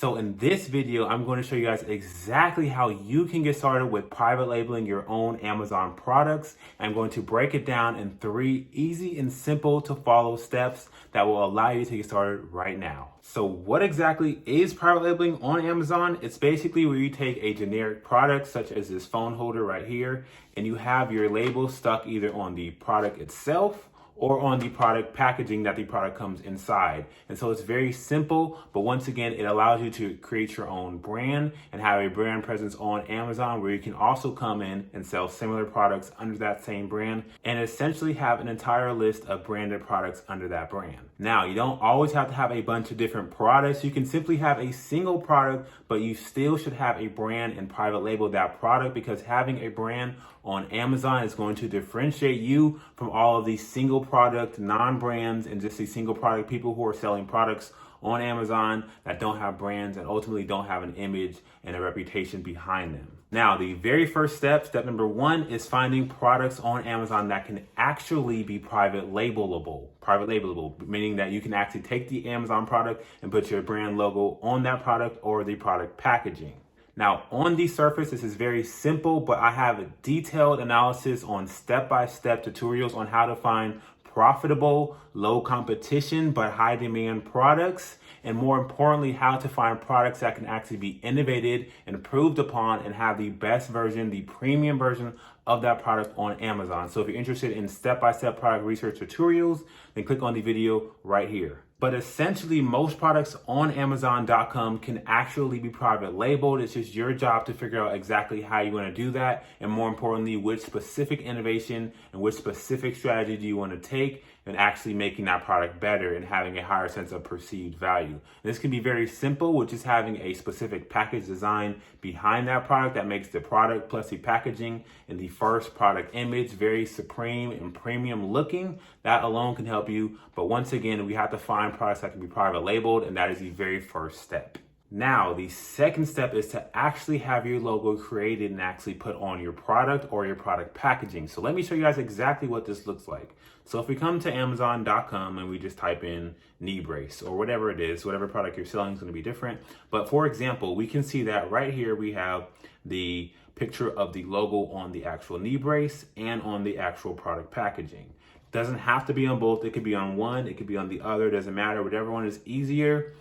So in this video, I'm going to show you guys exactly how you can get started with private labeling your own Amazon products. I'm going to break it down in 3 easy and simple to follow steps that will allow you to get started right now. So what exactly is private labeling on Amazon? It's basically where you take a generic product such as this phone holder right here, and you have your label stuck either on the product itself or on the product packaging that the product comes inside. And so it's very simple, but once again, it allows you to create your own brand and have a brand presence on Amazon where you can also come in and sell similar products under that same brand and essentially have an entire list of branded products under that brand. Now, you don't always have to have a bunch of different products. You can simply have a single product, but you still should have a brand and private label that product, because having a brand on Amazon is going to differentiate you from all of these single product non-brands and just these single product people who are selling products on Amazon that don't have brands and ultimately don't have an image and a reputation behind them. Now, the very first step number 1, is finding products on Amazon that can actually be private labelable. Private labelable, meaning that you can actually take the Amazon product and put your brand logo on that product or the product packaging. Now, on the surface, this is very simple, but I have a detailed analysis on step-by-step tutorials on how to find profitable, low competition, but high demand products. And more importantly, how to find products that can actually be innovated and improved upon and have the best version, the premium version of that product on Amazon. So if you're interested in step-by-step product research tutorials, then click on the video right here. But essentially, most products on Amazon.com can actually be private labeled. It's just your job to figure out exactly how you want to do that. And more importantly, which specific innovation and which specific strategy do you want to take and actually making that product better and having a higher sense of perceived value. And this can be very simple, which is having a specific package design behind that product that makes the product plus the packaging and the first product image very supreme and premium looking. That alone can help you. But once again, we have to find products that can be private labeled, and that is the very first step. Now, the second step is to actually have your logo created and actually put on your product or your product packaging. So let me show you guys exactly what this looks like. So if we come to Amazon.com and we just type in knee brace or whatever it is, whatever product you're selling is going to be different. But for example, we can see that right here we have the picture of the logo on the actual knee brace and on the actual product packaging. Doesn't have to be on both. It could be on one, it could be on the other, doesn't matter. Whatever one is easier.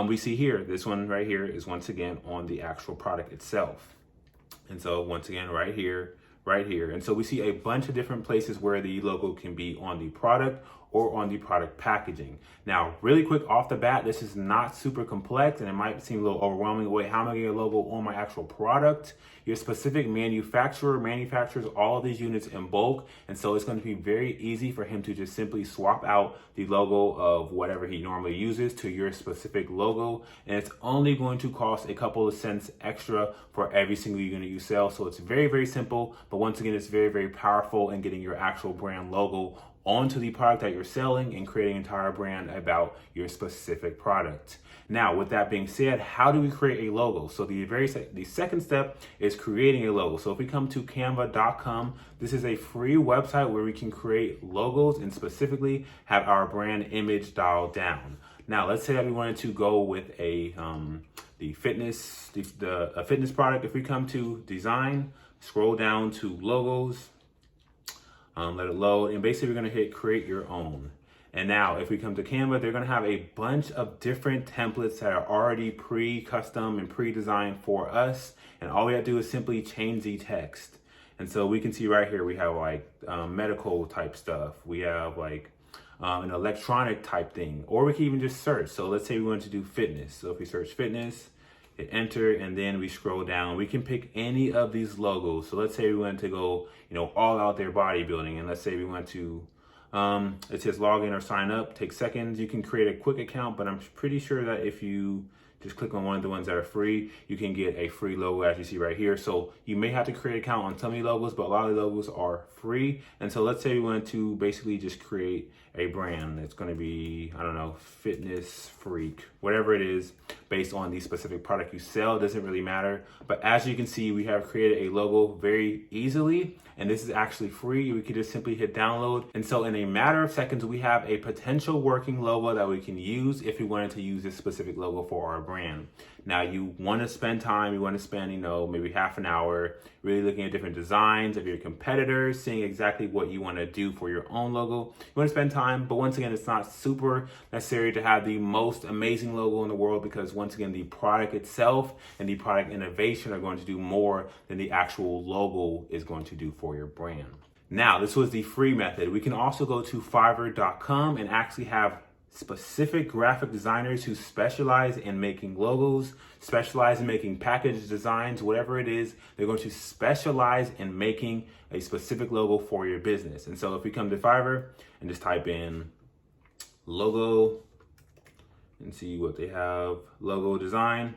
We see here, this one right here is once again on the actual product itself. And so once again, right here. And so we see a bunch of different places where the logo can be on the product or on the product packaging. Now, really quick off the bat, this is not super complex and it might seem a little overwhelming. Wait, how am I going to get a logo on my actual product? Your specific manufacturer manufactures all of these units in bulk. And so it's going to be very easy for him to just simply swap out the logo of whatever he normally uses to your specific logo. And it's only going to cost a couple of cents extra for every single unit you sell. So it's very, very simple. But once again, it's very, very powerful in getting your actual brand logo onto the product that you're selling and creating an entire brand about your specific product. Now, with that being said, how do we create a logo? So the second step is creating a logo. So if we come to canva.com, this is a free website where we can create logos and specifically have our brand image dialed down. Now, let's say that we wanted to go with a fitness product. If we come to design, scroll down to logos, let it load, and basically we're going to hit create your own. And now if we come to Canva, they're going to have a bunch of different templates that are already pre-custom and pre-designed for us, and all we have to do is simply change the text. And so we can see right here we have like medical type stuff, we have like an electronic type thing, or we can even just search. So let's say we want to do fitness. So if we search fitness, hit enter, and then we scroll down, we can pick any of these logos. So let's say we want to go, all out there bodybuilding, and let's say we want to, it says log in or sign up, takes seconds. You can create a quick account, but I'm pretty sure that if you just click on one of the ones that are free, you can get a free logo as you see right here. So you may have to create an account on some of the logos, but a lot of the logos are free. And so let's say we want to basically just create a brand that's going to be, I don't know, fitness freak, whatever it is, based on the specific product you sell. It doesn't really matter. But as you can see, we have created a logo very easily, and this is actually free. We could just simply hit download. And so in a matter of seconds, we have a potential working logo that we can use if we wanted to use this specific logo for our brand. brand. Now you want to spend time, you want to spend, maybe half an hour really looking at different designs of your competitors, seeing exactly what you want to do for your own logo. You want to spend time, but once again, it's not super necessary to have the most amazing logo in the world, because once again, the product itself and the product innovation are going to do more than the actual logo is going to do for your brand. Now, this was the free method. We can also go to Fiverr.com and actually have specific graphic designers who specialize in making logos, specialize in making package designs, whatever it is, they're going to specialize in making a specific logo for your business. And so if we come to Fiverr and just type in logo and see what they have, logo design,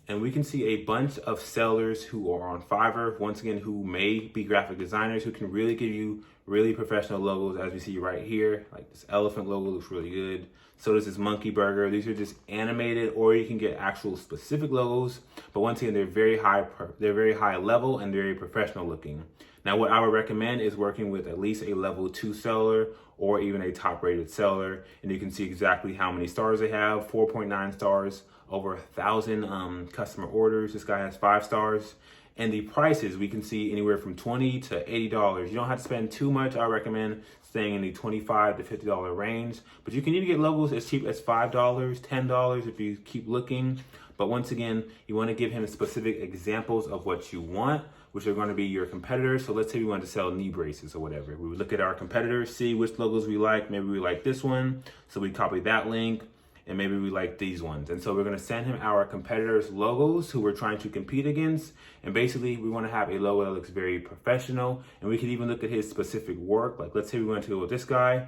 and we can see a bunch of sellers who are on Fiverr, once again, who may be graphic designers, who can really give you really professional logos, as we see right here. Like this elephant logo looks really good. So does this monkey burger. These are just animated, or you can get actual specific logos. But once again, they're very high level and very professional looking. Now, what I would recommend is working with at least a level 2 seller or even a top rated seller. And you can see exactly how many stars they have, 4.9 stars, over 1,000 customer orders. This guy has 5 stars. And the prices, we can see anywhere from $20 to $80. You don't have to spend too much. I recommend staying in the $25 to $50 range. But you can even get logos as cheap as $5, $10 if you keep looking. But once again, you want to give him specific examples of what you want, which are going to be your competitors. So let's say we want to sell knee braces or whatever. We would look at our competitors, see which logos we like. Maybe we like this one, so we copy that link. And maybe we like these ones. And so we're going to send him our competitors' logos who we're trying to compete against. And basically, we want to have a logo that looks very professional. And we can even look at his specific work. Like, let's say we want to go with this guy.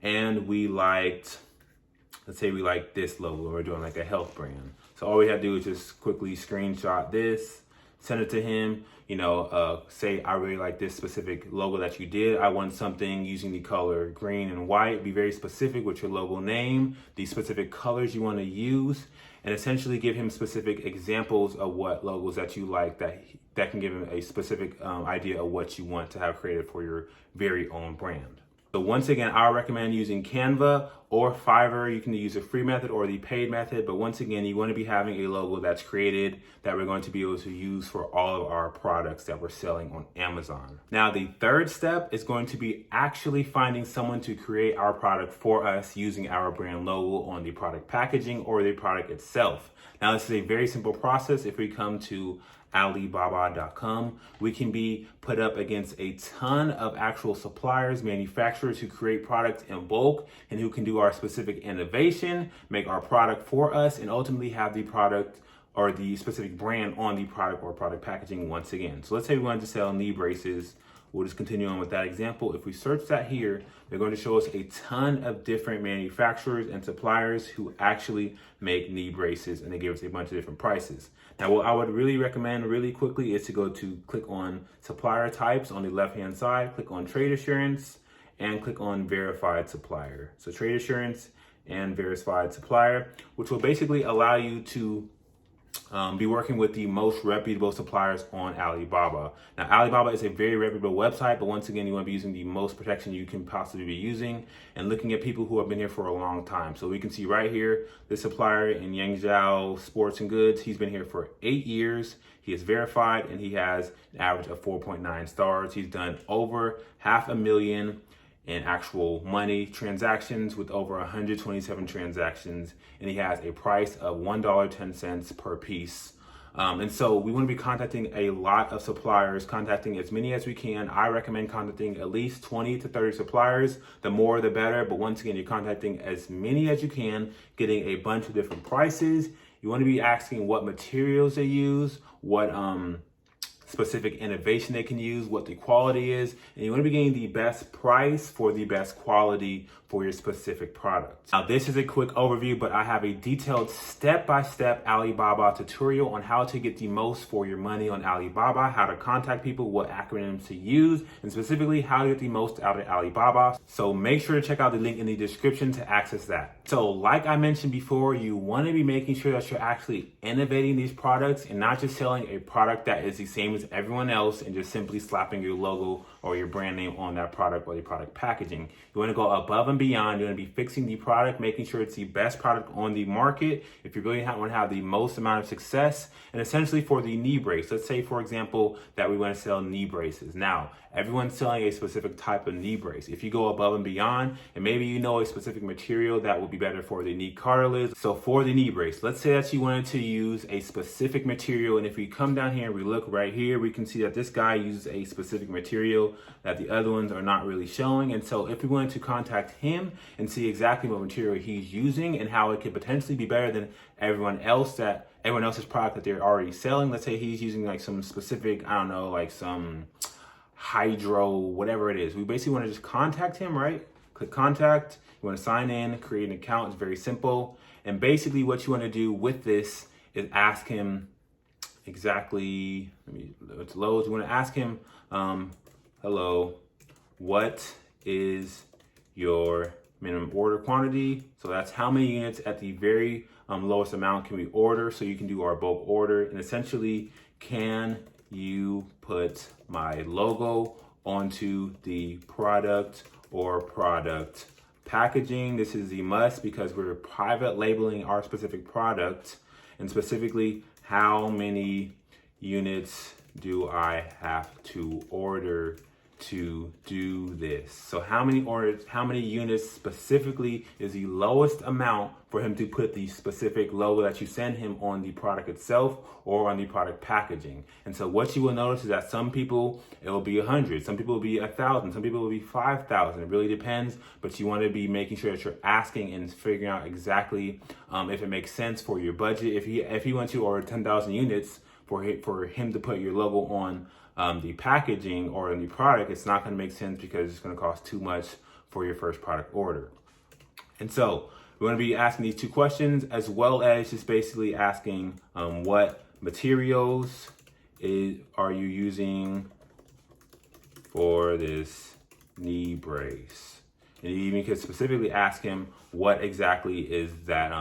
And let's say we like this logo. We're doing like a health brand. So all we have to do is just quickly screenshot this, send it to him. Say I really like this specific logo that you did. I want something using the color green and white. Be very specific with your logo name, the specific colors you want to use, and essentially give him specific examples of what logos that you like that can give him a specific idea of what you want to have created for your very own brand. So once again, I recommend using Canva or Fiverr. You can use a free method or the paid method. But once again, you want to be having a logo that's created that we're going to be able to use for all of our products that we're selling on Amazon. Now, the third step is going to be actually finding someone to create our product for us using our brand logo on the product packaging or the product itself. Now, this is a very simple process. If we come to Alibaba.com, we can be put up against a ton of actual suppliers, manufacturers who create products in bulk and who can do our specific innovation, make our product for us, and ultimately have the product or the specific brand on the product or product packaging once again. So let's say we wanted to sell knee braces. We'll just continue on with that example. If we search that here, they're going to show us a ton of different manufacturers and suppliers who actually make knee braces, and they give us a bunch of different prices. Now, what I would really recommend really quickly is to click on supplier types on the left-hand side, click on trade assurance, and click on verified supplier. So trade assurance and verified supplier, which will basically allow you to be working with the most reputable suppliers on Alibaba. Now, Alibaba is a very reputable website, but once again, you want to be using the most protection you can possibly be using and looking at people who have been here for a long time. So we can see right here, this supplier in Yangzhou Sports and Goods, he's been here for 8 years. He is verified and he has an average of 4.9 stars. He's done over 500,000 in actual money transactions with over 127 transactions, and he has a price of $1.10 per piece. And so we want to be contacting a lot of suppliers, contacting as many as we can. I recommend contacting at least 20 to 30 suppliers. The more, the better. But once again, you're contacting as many as you can, getting a bunch of different prices. You want to be asking what materials they use, what specific innovation they can use, what the quality is, and you want to be getting the best price for the best quality for your specific product. Now, this is a quick overview, but I have a detailed step-by-step Alibaba tutorial on how to get the most for your money on Alibaba, how to contact people, what acronyms to use, and specifically how to get the most out of Alibaba. So make sure to check out the link in the description to access that. So like I mentioned before, you want to be making sure that you're actually innovating these products and not just selling a product that is the same as everyone else and just simply slapping your logo or your brand name on that product or the product packaging. You want to go above and beyond. You want to be fixing the product, making sure it's the best product on the market if you really want to have the most amount of success. And essentially for the knee brace, let's say for example that we want to sell knee braces. Now, everyone's selling a specific type of knee brace. If you go above and beyond, and maybe you know a specific material that will be better for the knee cartilage. So for the knee brace, let's say that you wanted to use a specific material, and if we come down here and we look right here, we can see that this guy uses a specific material that the other ones are not really showing. And so if we wanted to contact him and see exactly what material he's using and how it could potentially be better than everyone else's product that they're already selling. Let's say he's using like some specific, I don't know, like some hydro, whatever it is. We basically want to just contact him, right? Click contact. You want to sign in, create an account. It's very simple. And basically what you want to do with this is ask him exactly, let's load. You want to ask him, hello, what is your minimum order quantity? So that's how many units at the very lowest amount can we order, so you can do our bulk order. And essentially, can you put my logo onto the product or product packaging? This is the must because we're private labeling our specific product. And specifically, how many units do I have to order to do this? So how many units specifically is the lowest amount for him to put the specific logo that you send him on the product itself or on the product packaging? And so what you will notice is that some people, it will be 100, some people will be 1,000, some people will be 5,000. It really depends, but you want to be making sure that you're asking and figuring out exactly if it makes sense for your budget. If he wants you to order 10,000 units for him to put your logo on the packaging or in the product, it's not going to make sense because it's going to cost too much for your first product order. And so we're going to be asking these two questions, as well as just basically asking what materials are you using for this knee brace. And you even could specifically ask him what exactly is that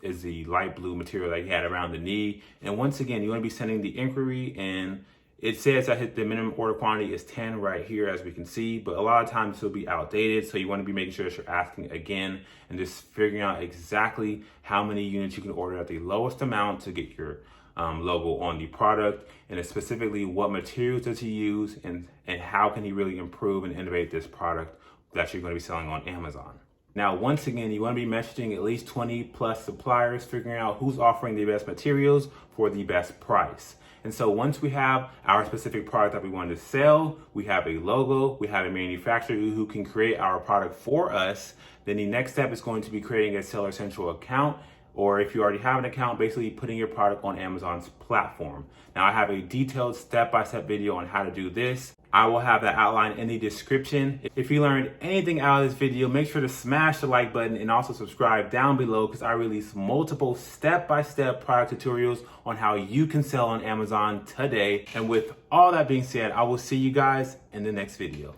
is the light blue material that he had around the knee. And once again, you want to be sending the inquiry, and it says that the minimum order quantity is 10 right here, as we can see, but a lot of times it'll be outdated. So you want to be making sure that you're asking again and just figuring out exactly how many units you can order at the lowest amount to get your logo on the product, and specifically what materials does he use, and how can he really improve and innovate this product that you're going to be selling on Amazon. Now, once again, you want to be messaging at least 20 plus suppliers, figuring out who's offering the best materials for the best price. And so once we have our specific product that we want to sell, we have a logo, we have a manufacturer who can create our product for us, then the next step is going to be creating a Seller Central account, or if you already have an account, basically putting your product on Amazon's platform. Now, I have a detailed step-by-step video on how to do this. I will have that outline in the description. If you learned anything out of this video, make sure to smash the like button and also subscribe down below, because I release multiple step-by-step product tutorials on how you can sell on Amazon today. And with all that being said, I will see you guys in the next video.